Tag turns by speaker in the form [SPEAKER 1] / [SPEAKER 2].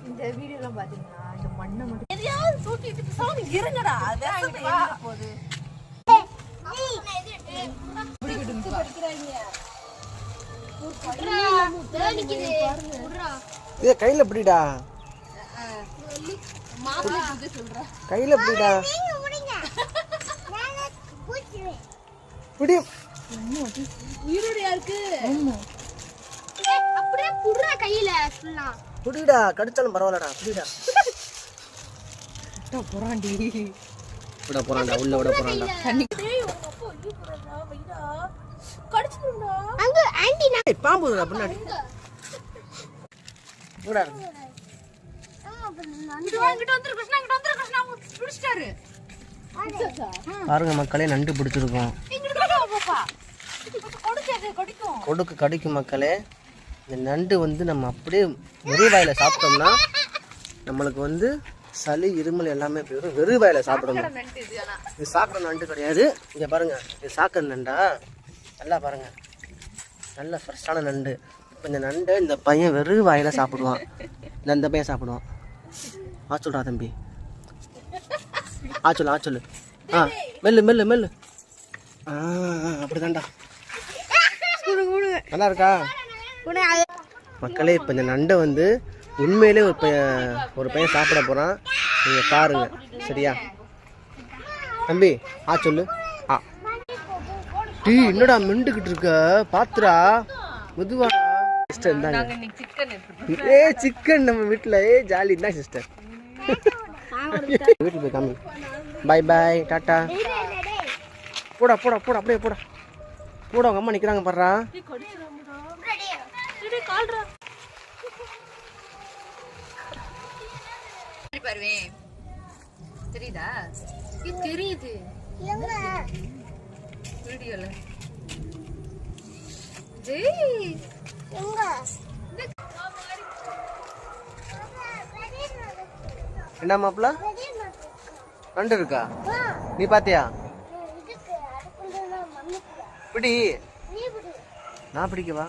[SPEAKER 1] இந்த வீடியோலாம் பாத்தீங்கன்னா இந்த மண்ணை மட்டும் எதையாவது தூக்கிட்டு சாமி இருங்கடா அதான் போகுது
[SPEAKER 2] இத கையில பிடிடா கையில பிடிடா பிடி
[SPEAKER 1] உயிரோடையா இருக்கு
[SPEAKER 3] அப்படியே புடுற கையில ஃபுல்லா
[SPEAKER 2] பிடிடா கடிச்சாலும் பரவாயில்லடா பிடிடா
[SPEAKER 1] போறாண்டி
[SPEAKER 2] விட போறான்டா உள்ள விட போறான்டா
[SPEAKER 1] தண்ணி டேய் உங்க அப்பா ஐயோ போறாடா வைடா கடிச்சிடுடா
[SPEAKER 3] அங்க ஆன்ட்டி
[SPEAKER 2] ஏய் பாம்புடா பின்னாடி இங்கடா
[SPEAKER 1] இங்கிட்ட வந்துரு கிருஷ்ணா பிடிச்சிட்டாரு
[SPEAKER 2] பாருங்க மக்களே நண்டு பிடிச்சிருக்கோம்
[SPEAKER 1] பாப்பா
[SPEAKER 2] கொடுக்கு கடிக்கும் மக்களே இந்த நண்டு வந்து நம்ம அப்படியே வெறும் வாயில சாப்பிட்டோம்னா நம்மளுக்கு வந்து சளி இருமல் எல்லாமே போயிடும் வெறும் வாயில சாப்பிடணும் இது சாக்கிற நண்டு கிடையாது இங்க பாருங்க இது சாக்கிற நண்டா நல்லா பாருங்க நல்ல ஃப்ரெஷ்ஷான நண்டு இப்போ இந்த நண்டை இந்த பையன் வெறும் வாயில சாப்பிடுவான் இந்த பையன் சாப்பிடுவான் ஆச்சொல்றா தம்பி ஆச்சொல்லு மெல்லு அப்படிதான்டா நல்லா இருக்கா மக்களே இப்போ இந்த நண்டை வந்து உண்மையிலே ஒரு பையன் சாப்பிட போகிறான் நீங்கள் பாருங்க சரியா தம்பி சொல்லு டீ என்னடா மிண்டுக்கிட்டு இருக்க பாத்துரா மெதுவாடா சிஸ்டர் சிக்கன் நம்ம வீட்டில் ஜாலி தான் சிஸ்டர் வீட்டில் போய் காமி பாய் டாட்டா போடா அப்படியே போடா உங்க அம்மா நிற்கிறாங்க பாடுறா
[SPEAKER 1] தெரியுதா தெரியுது வீடியோல
[SPEAKER 2] என்ன மாப்பிள்ள நண்டு இருக்கா நீ பாத்தியா பிடி நான் பிடிக்கவா